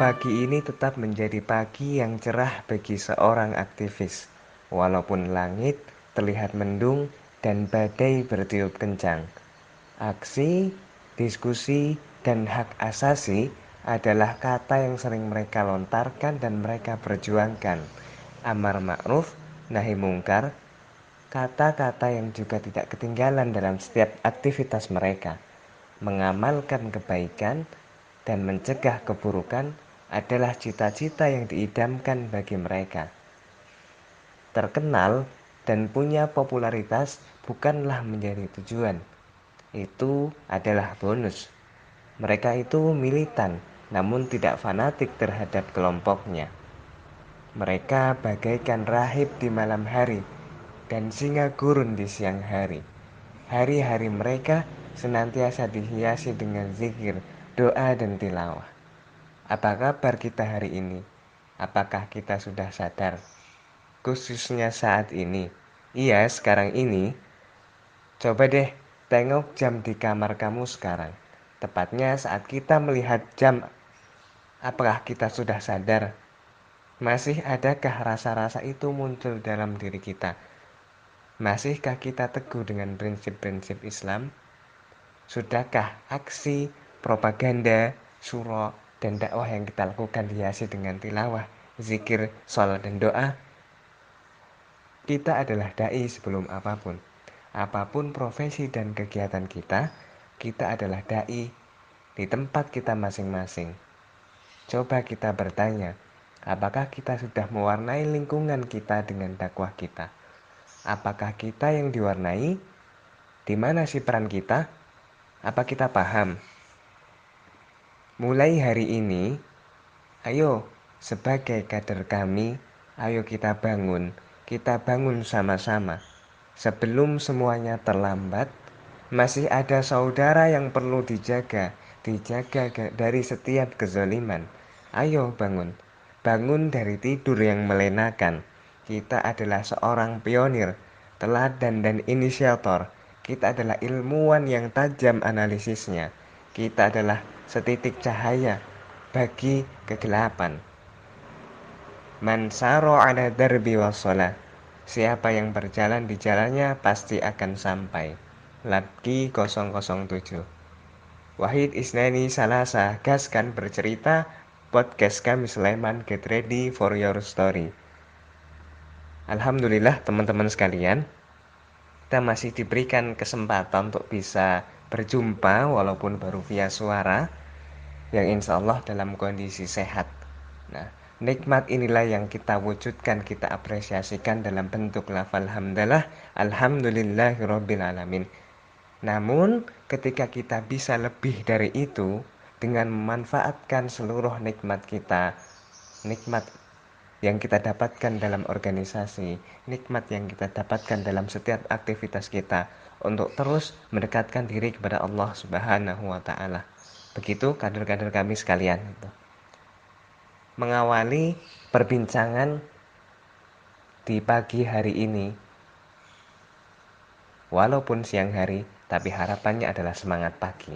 Pagi ini tetap menjadi pagi yang cerah bagi seorang aktivis, walaupun langit terlihat mendung dan badai bertiup kencang. Aksi, diskusi, dan hak asasi adalah kata yang sering mereka lontarkan dan mereka perjuangkan. Amar ma'ruf, nahi mungkar, kata-kata yang juga tidak ketinggalan dalam setiap aktivitas mereka. Mengamalkan kebaikan dan mencegah keburukan adalah cita-cita yang diidamkan bagi mereka. Terkenal dan punya popularitas bukanlah menjadi tujuan. Itu adalah bonus. Mereka itu militan, namun tidak fanatik terhadap kelompoknya. Mereka bagaikan rahib di malam hari dan singa gurun di siang hari. Hari-hari mereka senantiasa dihiasi dengan zikir, doa, dan tilawah. Apa kabar kita hari ini? Apakah kita sudah sadar? Khususnya saat ini. Iya, sekarang ini. Coba deh tengok jam di kamar kamu sekarang. Tepatnya saat kita melihat jam, apakah kita sudah sadar? Masih adakah rasa-rasa itu muncul dalam diri kita? Masihkah kita teguh dengan prinsip-prinsip Islam? Sudahkah aksi, propaganda, surah, dan dakwah yang kita lakukan dihiasi dengan tilawah, zikir, sholat, dan doa? Kita adalah dai sebelum apapun. Apapun profesi dan kegiatan kita, kita adalah dai di tempat kita masing-masing. Coba kita bertanya, apakah kita sudah mewarnai lingkungan kita dengan dakwah kita? Apakah kita yang diwarnai? Di mana sih peran kita? Apa kita paham? Mulai hari ini, ayo sebagai kader kami, ayo kita bangun sama-sama. Sebelum semuanya terlambat, masih ada saudara yang perlu dijaga dari setiap kezaliman. Ayo bangun dari tidur yang melenakan. Kita adalah seorang pionir, teladan dan inisiator. Kita adalah ilmuwan yang tajam analisisnya. Kita adalah setitik cahaya bagi kegelapan. Man saro ala darbi wassalah. Siapa yang berjalan di jalannya pasti akan sampai. Labki 007. Wahid Isnani Salasa, gaskan bercerita. Podcast kami Sleman, get ready for your story. Alhamdulillah teman-teman sekalian, kita masih diberikan kesempatan untuk bisa berjumpa walaupun baru via suara, yang insya Allah dalam kondisi sehat. Nah, nikmat inilah yang kita wujudkan, kita apresiasikan dalam bentuk lafal hamdalah, alhamdulillahirabbil alamin. Namun, ketika kita bisa lebih dari itu dengan memanfaatkan seluruh nikmat kita, nikmat yang kita dapatkan dalam organisasi, nikmat yang kita dapatkan dalam setiap aktivitas kita untuk terus mendekatkan diri kepada Allah Subhanahu wa taala. Begitu kader-kader kami sekalian itu. Mengawali perbincangan di pagi hari ini, walaupun siang hari, tapi harapannya adalah semangat pagi.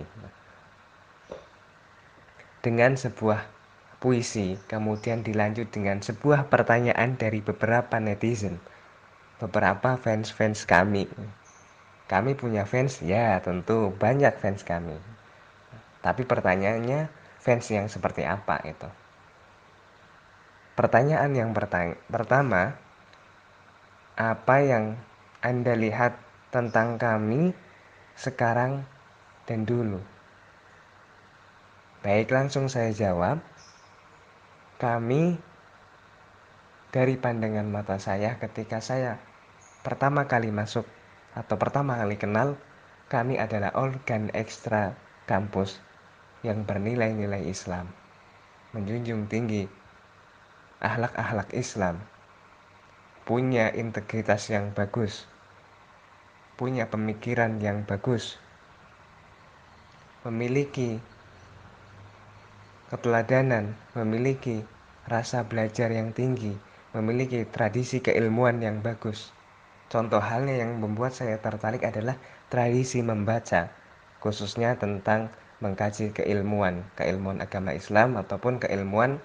Dengan sebuah puisi, kemudian dilanjut dengan sebuah pertanyaan dari beberapa netizen, beberapa fans-fans kami. Kami punya fans, ya tentu banyak fans kami. Tapi pertanyaannya, fans yang seperti apa itu? Pertanyaan yang pertama, apa yang Anda lihat tentang kami sekarang dan dulu? Baik, langsung saya jawab. Kami dari pandangan mata saya ketika saya pertama kali masuk atau pertama kali kenal, kami adalah organ ekstra kampus yang bernilai-nilai Islam, menjunjung tinggi akhlak-akhlak Islam, punya integritas yang bagus, punya pemikiran yang bagus, memiliki keteladanan, memiliki rasa belajar yang tinggi, memiliki tradisi keilmuan yang bagus. Contoh halnya yang membuat saya tertarik adalah tradisi membaca, khususnya tentang mengkaji keilmuan agama Islam ataupun keilmuan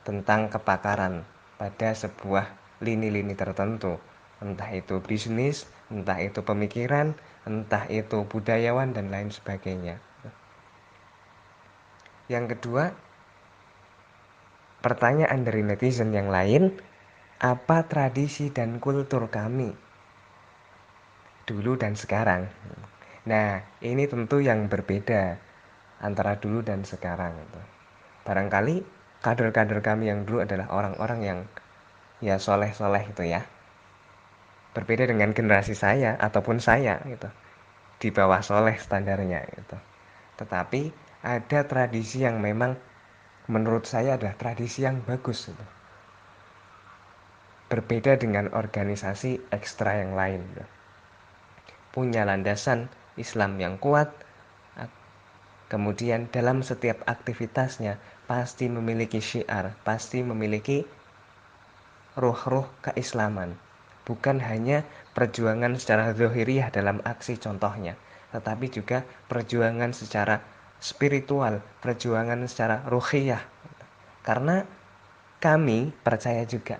tentang kepakaran pada sebuah lini-lini tertentu, entah itu bisnis, entah itu pemikiran, entah itu budayawan dan lain sebagainya. Yang kedua, pertanyaan dari netizen yang lain, apa tradisi dan kultur kami dulu dan sekarang? Nah, ini tentu yang berbeda antara dulu dan sekarang. Barangkali kader-kader kami yang dulu adalah orang-orang yang ya soleh-soleh itu ya. Berbeda dengan generasi saya ataupun saya gitu. Di bawah soleh standarnya gitu. Tetapi ada tradisi yang memang menurut saya adalah tradisi yang bagus gitu. Berbeda dengan organisasi ekstra yang lain gitu. Punya landasan Islam yang kuat, kemudian dalam setiap aktivitasnya pasti memiliki syiar, pasti memiliki ruh-ruh keislaman. Bukan hanya perjuangan secara zahiriyah dalam aksi contohnya, tetapi juga perjuangan secara spiritual, perjuangan secara ruhiyah. Karena kami percaya juga,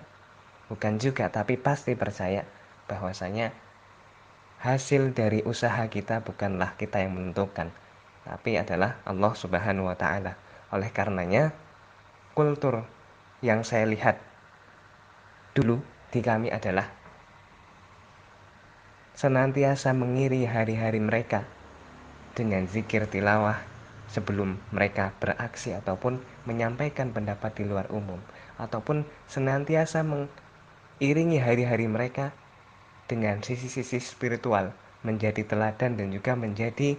bukan juga tapi pasti percaya bahwasanya hasil dari usaha kita bukanlah kita yang menentukan, tapi adalah Allah Subhanahu wa taala. Oleh karenanya, kultur yang saya lihat dulu di kami adalah senantiasa mengiri hari-hari mereka dengan zikir tilawah sebelum mereka beraksi ataupun menyampaikan pendapat di luar umum, ataupun senantiasa mengiringi hari-hari mereka dengan sisi-sisi spiritual, menjadi teladan dan juga menjadi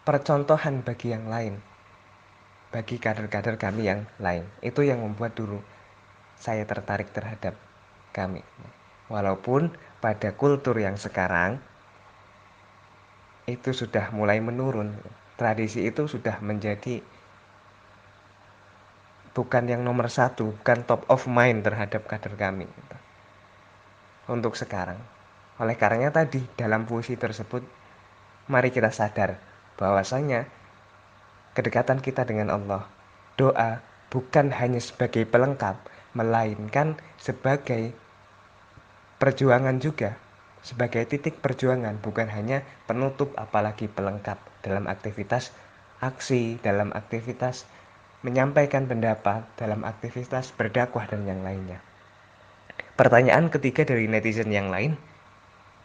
percontohan bagi yang lain, bagi kader-kader kami yang lain. Itu yang membuat dulu saya tertarik terhadap kami. Walaupun pada kultur yang sekarang itu sudah mulai menurun, tradisi itu sudah menjadi bukan yang nomor satu, bukan top of mind terhadap kader kami untuk sekarang. Oleh karenanya tadi dalam puisi tersebut, mari kita sadar bahwasanya kedekatan kita dengan Allah, doa bukan hanya sebagai pelengkap, melainkan sebagai perjuangan juga, sebagai titik perjuangan, bukan hanya penutup apalagi pelengkap dalam aktivitas aksi, dalam aktivitas menyampaikan pendapat, dalam aktivitas berdakwah dan yang lainnya. Pertanyaan ketiga dari netizen yang lain,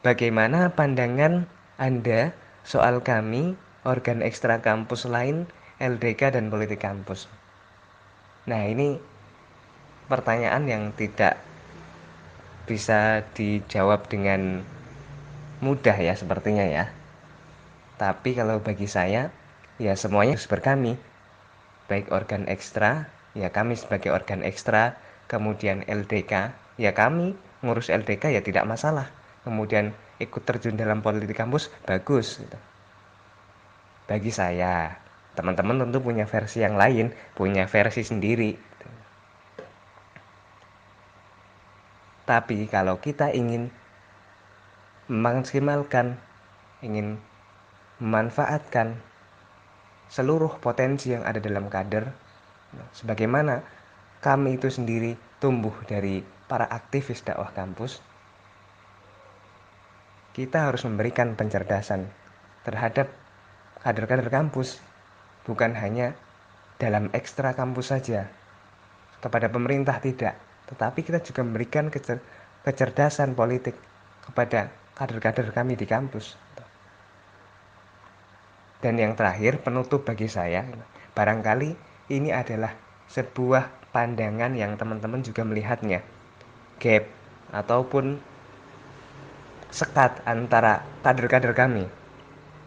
bagaimana pandangan Anda soal kami, organ ekstra kampus lain, LDK dan politik kampus? Nah, ini pertanyaan yang tidak bisa dijawab dengan mudah ya sepertinya ya. Tapi kalau bagi saya, ya semuanya harus berkami. Baik organ ekstra, ya kami sebagai organ ekstra, kemudian LDK, ya kami ngurus LDK ya tidak masalah. Kemudian ikut terjun dalam politik kampus, bagus gitu. Bagi saya, teman-teman tentu punya versi yang lain, punya versi sendiri. Tapi kalau kita ingin memaksimalkan, ingin memanfaatkan seluruh potensi yang ada dalam kader, sebagaimana kami itu sendiri tumbuh dari para aktivis dakwah kampus, kita harus memberikan pencerdasan terhadap kader-kader kampus, bukan hanya dalam ekstra kampus saja, kepada pemerintah tidak, tetapi kita juga memberikan kecerdasan politik kepada kader-kader kami di kampus. Dan yang terakhir, penutup bagi saya, barangkali ini adalah sebuah pandangan yang teman-teman juga melihatnya, gap ataupun sekat antara kader-kader kami,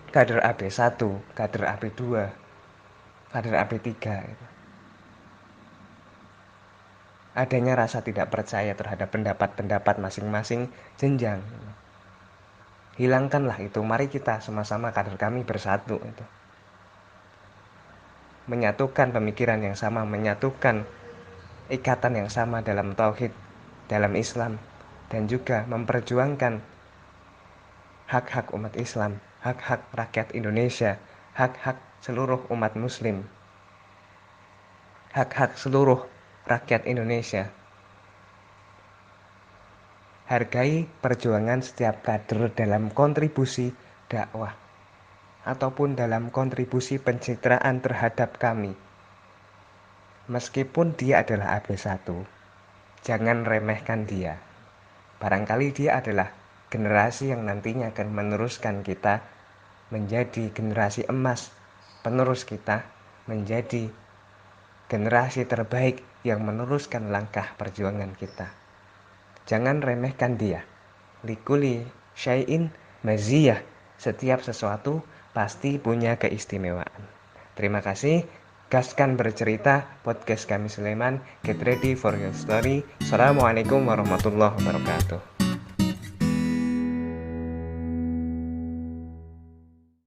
kader AB1, kader AB2, kader AB3. Adanya rasa tidak percaya terhadap pendapat-pendapat masing-masing jenjang. Hilangkanlah itu, mari kita sama-sama kader kami bersatu itu. Menyatukan pemikiran yang sama, menyatukan ikatan yang sama dalam tauhid, dalam Islam, dan juga memperjuangkan hak-hak umat Islam, hak-hak rakyat Indonesia, hak-hak seluruh umat muslim, hak-hak seluruh rakyat Indonesia. Hargai perjuangan setiap kader dalam kontribusi dakwah ataupun dalam kontribusi pencitraan terhadap kami. Meskipun dia adalah AB1, jangan remehkan dia. Barangkali dia adalah generasi yang nantinya akan meneruskan kita menjadi generasi emas, penerus kita menjadi generasi terbaik yang meneruskan langkah perjuangan kita. Jangan remehkan dia. Likuli syai'in maziyah. Setiap sesuatu pasti punya keistimewaan. Terima kasih. Gaskan bercerita, podcast kami Sulaiman. Get ready for your story. Assalamualaikum warahmatullahi wabarakatuh.